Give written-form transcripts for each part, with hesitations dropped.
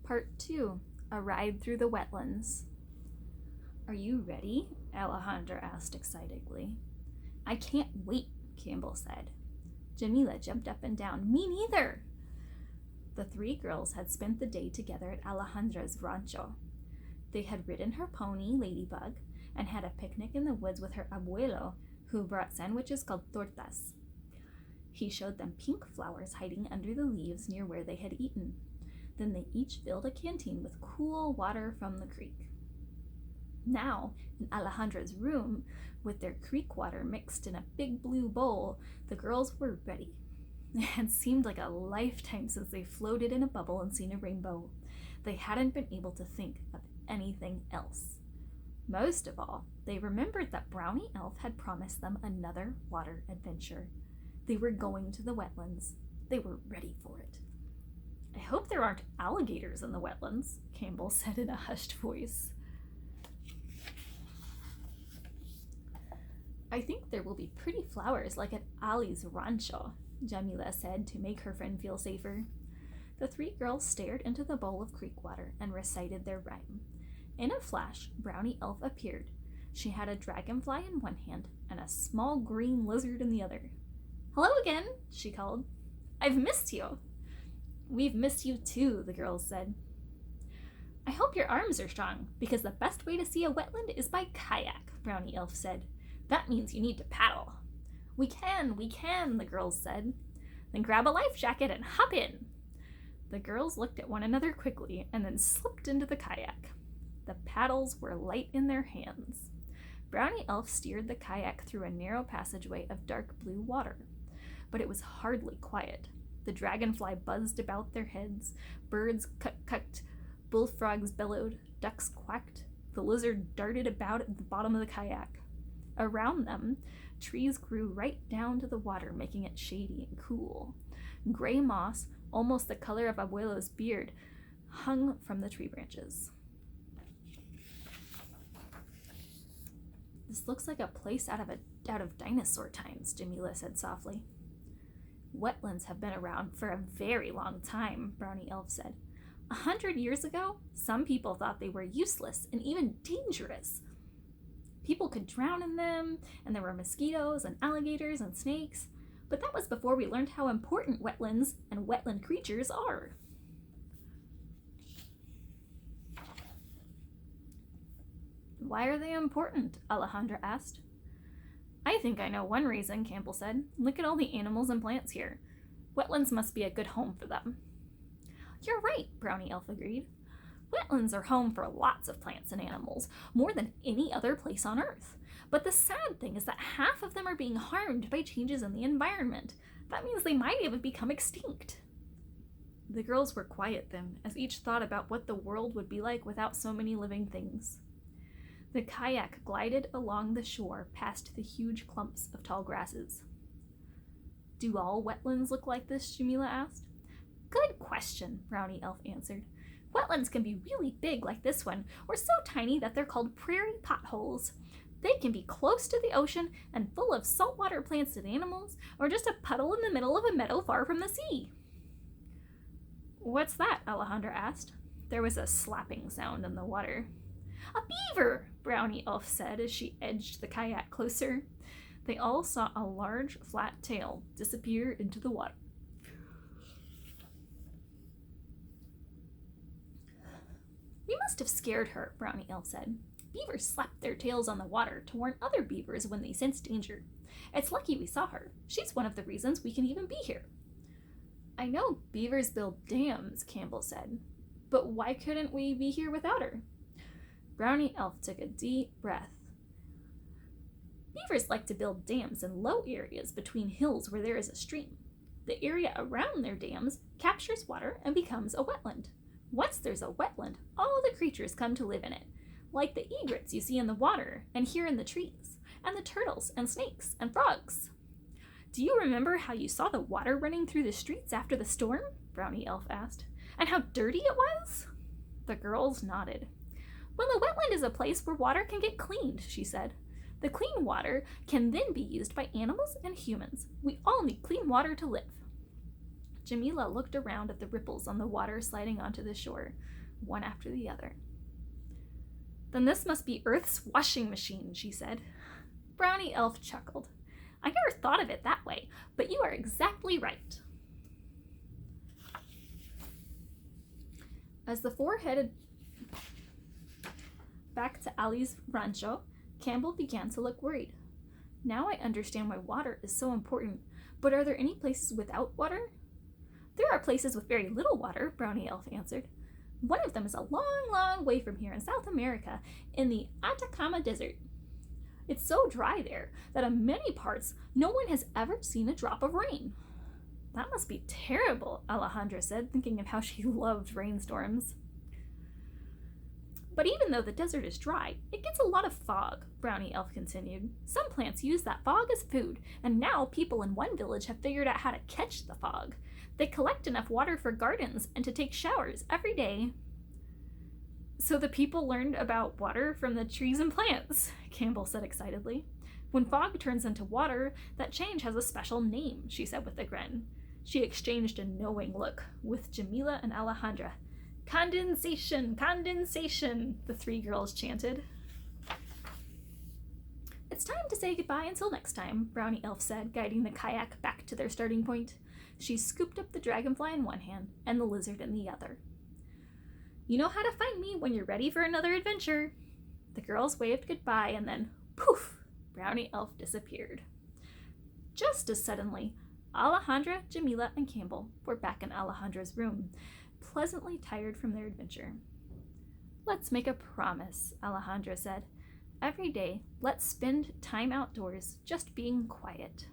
Part 2, A Ride Through the Wetlands. Are you ready? Alejandra asked excitedly. I can't wait, Campbell said. Jamila jumped up and down. Me neither! The three girls had spent the day together at Alejandra's rancho. They had ridden her pony, Ladybug, and had a picnic in the woods with her abuelo, who brought sandwiches called tortas. He showed them pink flowers hiding under the leaves near where they had eaten. Then they each filled a canteen with cool water from the creek. Now, in Alejandra's room, with their creek water mixed in a big blue bowl, the girls were ready. It had seemed like a lifetime since they floated in a bubble and seen a rainbow. They hadn't been able to think of anything else. Most of all, they remembered that Brownie Elf had promised them another water adventure. They were going to the wetlands. They were ready for it. I hope there aren't alligators in the wetlands, Campbell said in a hushed voice. I think there will be pretty flowers like at Ali's rancho, Jamila said to make her friend feel safer. The three girls stared into the bowl of creek water and recited their rhyme. In a flash, Brownie Elf appeared. She had a dragonfly in one hand and a small green lizard in the other. Hello again, she called. I've missed you. We've missed you too, the girls said. I hope your arms are strong, because the best way to see a wetland is by kayak, Brownie Elf said. That means you need to paddle. We can, the girls said. Then grab a life jacket and hop in. The girls looked at one another quickly and then slipped into the kayak. The paddles were light in their hands. Brownie Elf steered the kayak through a narrow passageway of dark blue water. But it was hardly quiet. The dragonfly buzzed about their heads, birds cucked, bullfrogs bellowed, ducks quacked. The lizard darted about at the bottom of the kayak. Around them, trees grew right down to the water, making it shady and cool. Gray moss, almost the color of Abuelo's beard, hung from the tree branches. This looks like a place out of dinosaur times, Jamila said softly. Wetlands have been around for a very long time, Brownie Elf said. 100 years ago, some people thought they were useless and even dangerous. People could drown in them, and there were mosquitoes and alligators and snakes, but that was before we learned how important wetlands and wetland creatures are. Why are they important? Alejandra asked. I think I know one reason, Campbell said. Look at all the animals and plants here. Wetlands must be a good home for them. You're right, Brownie Elf agreed. Wetlands are home for lots of plants and animals, more than any other place on Earth. But the sad thing is that half of them are being harmed by changes in the environment. That means they might even become extinct. The girls were quiet then, as each thought about what the world would be like without so many living things. The kayak glided along the shore past the huge clumps of tall grasses. Do all wetlands look like this? Jamila asked. Good question, Brownie Elf answered. Wetlands can be really big like this one, or so tiny that they're called prairie potholes. They can be close to the ocean and full of saltwater plants and animals, or just a puddle in the middle of a meadow far from the sea. What's that? Alejandra asked. There was a slapping sound in the water. A beaver, Brownie Elf said as she edged the kayak closer. They all saw a large, flat tail disappear into the water. We must have scared her, Brownie Elf said. Beavers slap their tails on the water to warn other beavers when they sense danger. It's lucky we saw her. She's one of the reasons we can even be here. I know beavers build dams, Campbell said, but why couldn't we be here without her? Brownie Elf took a deep breath. Beavers like to build dams in low areas between hills where there is a stream. The area around their dams captures water and becomes a wetland. Once there's a wetland, all the creatures come to live in it, like the egrets you see in the water and hear in the trees, and the turtles and snakes and frogs. Do you remember how you saw the water running through the streets after the storm? Brownie Elf asked. And how dirty it was? The girls nodded. Well, a wetland is a place where water can get cleaned, she said. The clean water can then be used by animals and humans. We all need clean water to live. Jamila looked around at the ripples on the water sliding onto the shore, one after the other. "Then this must be Earth's washing machine," she said. Brownie Elf chuckled. "I never thought of it that way, but you are exactly right." As the four headed back to Ali's rancho, Campbell began to look worried. "Now I understand why water is so important, but are there any places without water?" "There are places with very little water," Brownie Elf answered. "One of them is a long, long way from here in South America, in the Atacama Desert. It's so dry there that in many parts no one has ever seen a drop of rain." "That must be terrible," Alejandra said, thinking of how she loved rainstorms. "But even though the desert is dry, it gets a lot of fog," Brownie Elf continued. "Some plants use that fog as food, and now people in one village have figured out how to catch the fog. They collect enough water for gardens and to take showers every day." "So the people learned about water from the trees and plants," Campbell said excitedly. "When fog turns into water, that change has a special name," she said with a grin. She exchanged a knowing look with Jamila and Alejandra. "Condensation! Condensation!" the three girls chanted. "It's time to say goodbye until next time," Brownie Elf said, guiding the kayak back to their starting point. She scooped up the dragonfly in one hand and the lizard in the other. "You know how to find me when you're ready for another adventure." The girls waved goodbye and then, poof, Brownie Elf disappeared. Just as suddenly, Alejandra, Jamila, and Campbell were back in Alejandra's room, pleasantly tired from their adventure. "Let's make a promise," Alejandra said. "Every day, let's spend time outdoors just being quiet."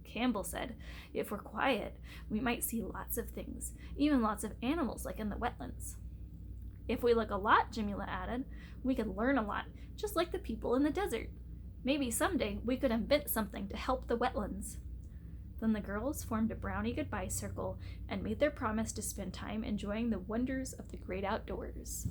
Campbell said, "If we're quiet, we might see lots of things, even lots of animals like in the wetlands." "If we look a lot," Jamila added, "we could learn a lot, just like the people in the desert. Maybe someday we could invent something to help the wetlands." Then the girls formed a Brownie goodbye circle and made their promise to spend time enjoying the wonders of the great outdoors.